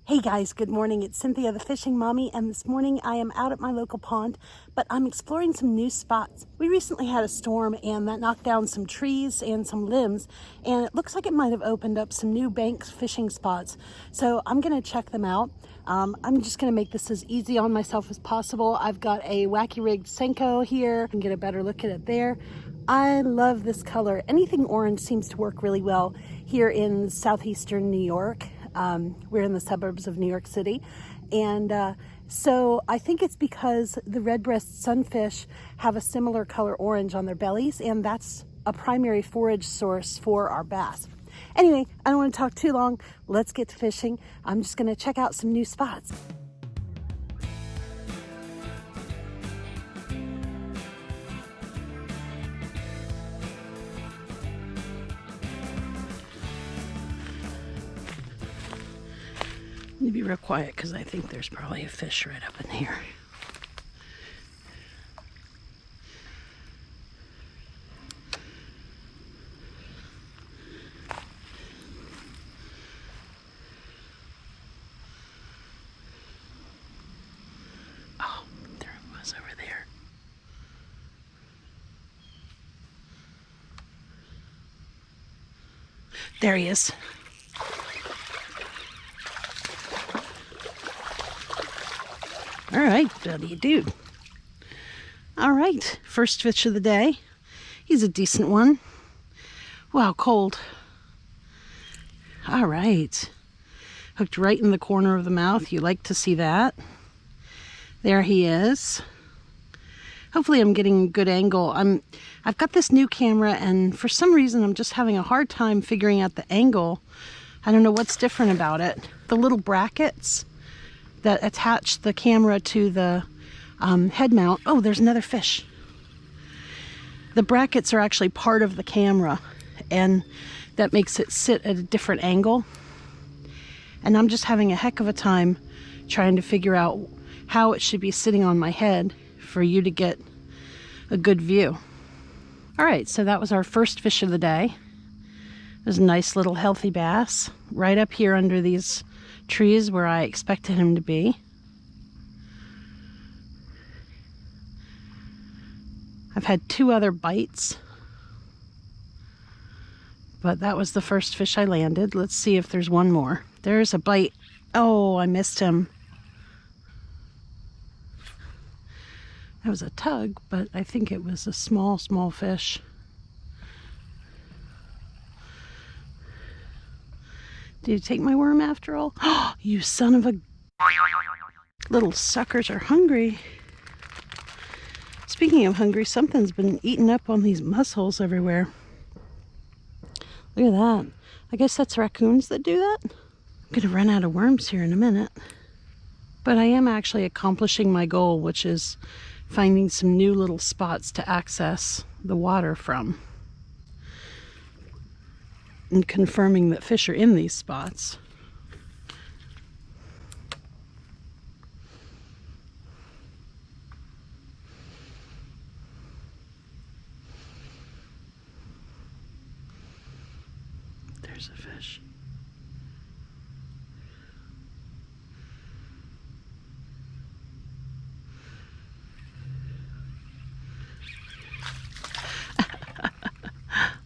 Hey guys, good morning. It's Cynthia, the fishing mommy, and this morning I am out at my local pond, but I'm exploring some new spots. We recently had a storm and that knocked down some trees and some limbs, and it looks like it might have opened up some new bank fishing spots. So I'm gonna check them out. I'm just gonna make this as easy on myself as possible. I've got a wacky rigged Senko here. I can get a better look at it there. I love this color. Anything orange seems to work really well here in southeastern New York. We're in the suburbs of New York City, and so I think it's because the red-breast sunfish have a similar color orange on their bellies, and that's a primary forage source for our bass. Anyway, I don't want to talk too long. Let's get to fishing. I'm just going to check out some new spots. Need to be real quiet because I think there's probably a fish right up in here. Oh, there it was over there. There he is. All right, how do you do? All right, first fish of the day. He's a decent one. Wow, cold. All right. Hooked right in the corner of the mouth. You like to see that. There he is. Hopefully I'm getting a good angle. I've got this new camera, and for some reason I'm just having a hard time figuring out the angle. I don't know what's different about it. The little brackets that attach the camera to the head mount. Oh, there's another fish. The brackets are actually part of the camera, and that makes it sit at a different angle. And I'm just having a heck of a time trying to figure out how it should be sitting on my head for you to get a good view. All right, so that was our first fish of the day. It was a nice little healthy bass right up here under these trees where I expected him to be. I've had 2 other bites, but that was the first fish I landed. Let's see if there's one more. There's a bite. Oh, I missed him. That was a tug, but I think it was a small fish. Did you take my worm after all? Oh, you son of a... Little suckers are hungry. Speaking of hungry, something's been eating up on these mussholes everywhere. Look at that. I guess that's raccoons that do that. I'm gonna run out of worms here in a minute. But I am actually accomplishing my goal, which is finding some new little spots to access the water from, and confirming that fish are in these spots. There's a fish.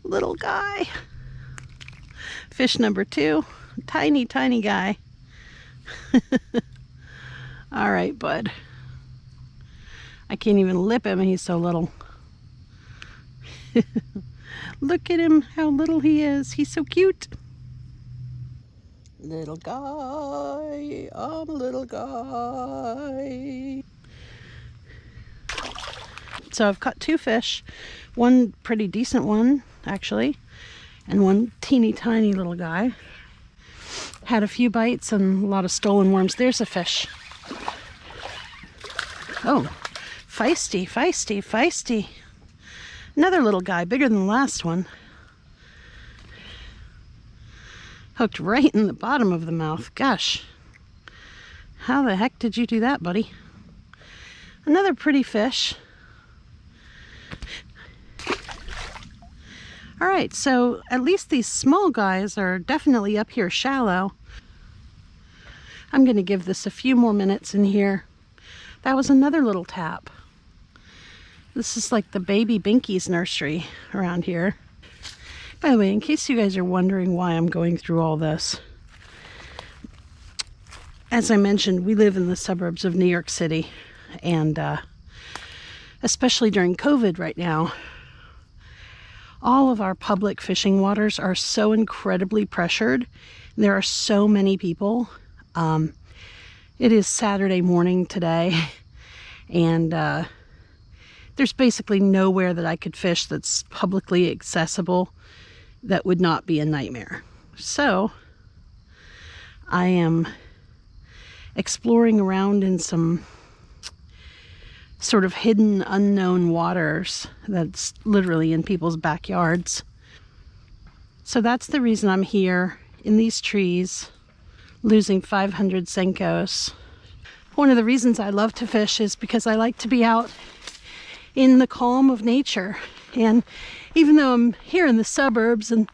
Little guy. Fish number 2, tiny guy. All right, bud. I can't even lip him, he's so little. Look at him, how little he is. He's so cute. Little guy, I'm a little guy. So I've caught 2 fish, one pretty decent one, actually, and one teeny tiny little guy. Had a few bites and a lot of stolen worms. There's a fish. Oh, feisty. Another little guy, bigger than the last one. Hooked right in the bottom of the mouth. Gosh, how the heck did you do that, buddy? Another pretty fish. All right, so at least these small guys are definitely up here shallow. I'm going to give this a few more minutes in here. That was another little tap. This is like the baby Binky's nursery around here. By the way, in case you guys are wondering why I'm going through all this, as I mentioned, we live in the suburbs of New York City, and especially during COVID right now, all of our public fishing waters are so incredibly pressured. There are so many people. It is Saturday morning today, and there's basically nowhere that I could fish that's publicly accessible that would not be a nightmare. So I am exploring around in some sort of hidden, unknown waters that's literally in people's backyards. So that's the reason I'm here in these trees, losing 500 Senkos. One of the reasons I love to fish is because I like to be out in the calm of nature. And even though I'm here in the suburbs and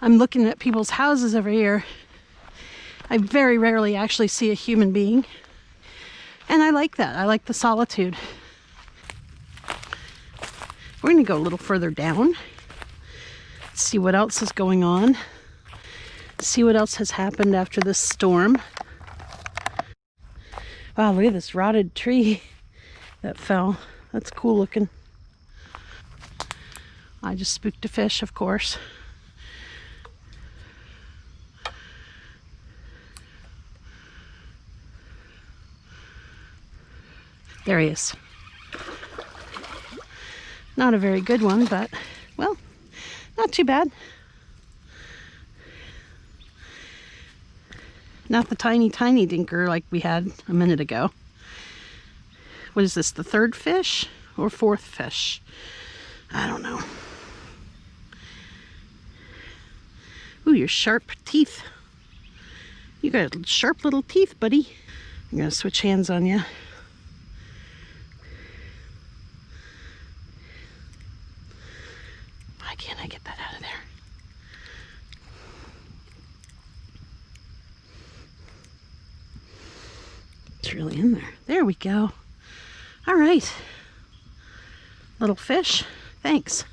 I'm looking at people's houses over here, I very rarely actually see a human being. And I like that. I like the solitude. We're going to go a little further down, see what else is going on, see what else has happened after this storm. Wow, look at this rotted tree that fell. That's cool looking. I just spooked a fish, of course. There he is. Not a very good one, but, well, not too bad. Not the tiny, tiny dinker like we had a minute ago. What is this, the third fish or fourth fish? I don't know. Ooh, your sharp teeth. You got sharp little teeth, buddy. I'm gonna switch hands on you. Why can't I get that out of there? It's really in there. There we go. All right. Little fish. Thanks.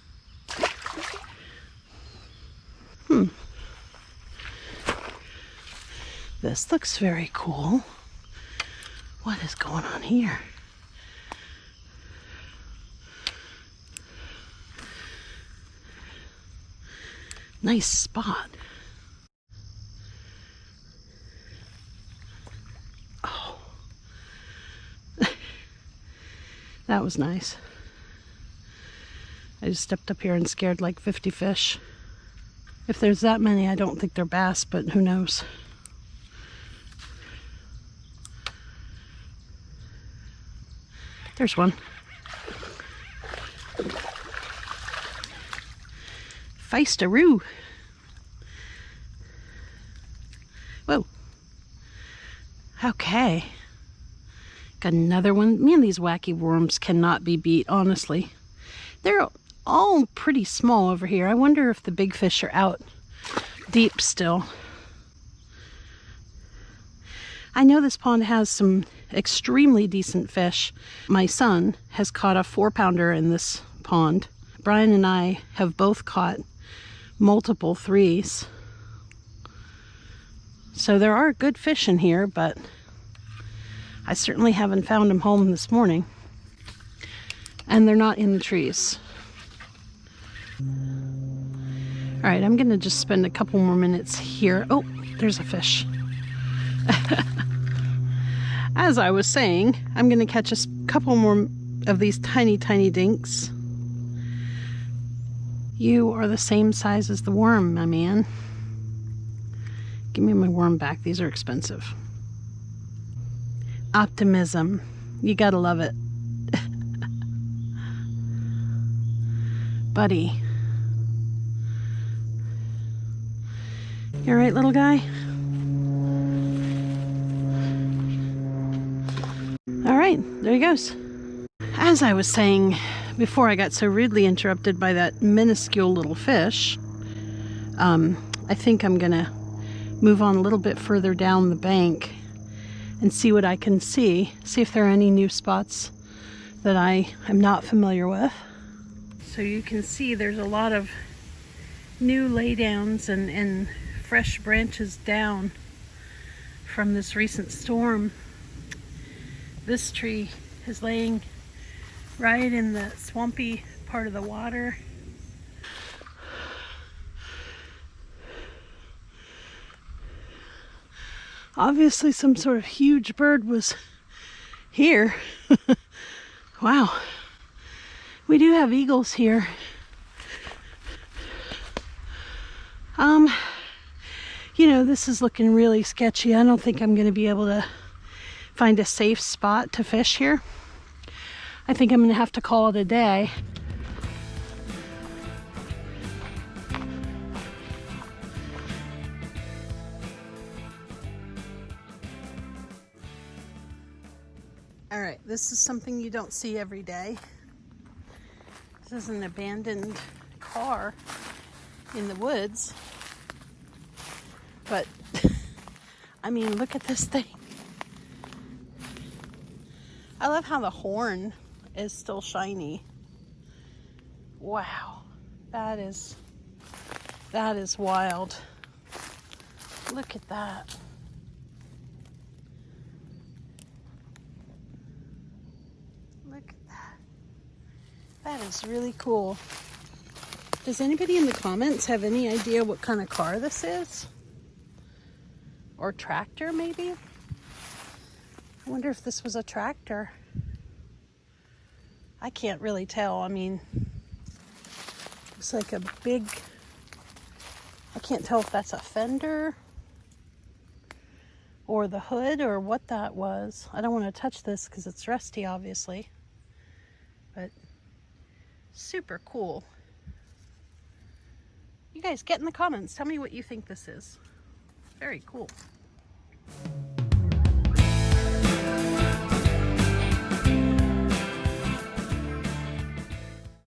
This looks very cool. What is going on here? Nice spot. Oh. That was nice. I just stepped up here and scared like 50 fish. If there's that many, I don't think they're bass, but who knows? There's one. Feistaroo. Whoa. Okay. Got another one. Man, these wacky worms cannot be beat, honestly. They're all pretty small over here. I wonder if the big fish are out deep still. I know this pond has some extremely decent fish. My son has caught a 4-pounder in this pond. Brian and I have both caught multiple 3s. So there are good fish in here, but I certainly haven't found them home this morning. And they're not in the trees. All right, I'm gonna just spend a couple more minutes here. Oh, there's a fish. As I was saying, I'm gonna catch a couple more of these tiny, tiny dinks. You are the same size as the worm, my man. Give me my worm back. These are expensive. Optimism. You gotta love it. Buddy. You all right, little guy? All right, there he goes. As I was saying before I got so rudely interrupted by that minuscule little fish, I think I'm gonna move on a little bit further down the bank and see what I can see. See if there are any new spots that I am not familiar with. So you can see there's a lot of new laydowns and fresh branches down from this recent storm. This tree is laying right in the swampy part of the water. Obviously some sort of huge bird was here. Wow. We do have eagles here. You know, this is looking really sketchy. I don't think I'm going to be able to find a safe spot to fish here. I think I'm going to have to call it a day. All right, this is something you don't see every day. This is an abandoned car in the woods. But, I mean, look at this thing. I love how the horn is still shiny. Wow, that is wild. Look at that. Look at that. That is really cool. Does anybody in the comments have any idea what kind of car this is? Or tractor, maybe? I wonder if this was a tractor. I can't really tell. I mean, it's like a big, I can't tell if that's a fender or the hood or what that was. I don't want to touch this because it's rusty, obviously. But super cool. You guys get in the comments. Tell me what you think this is. Very cool.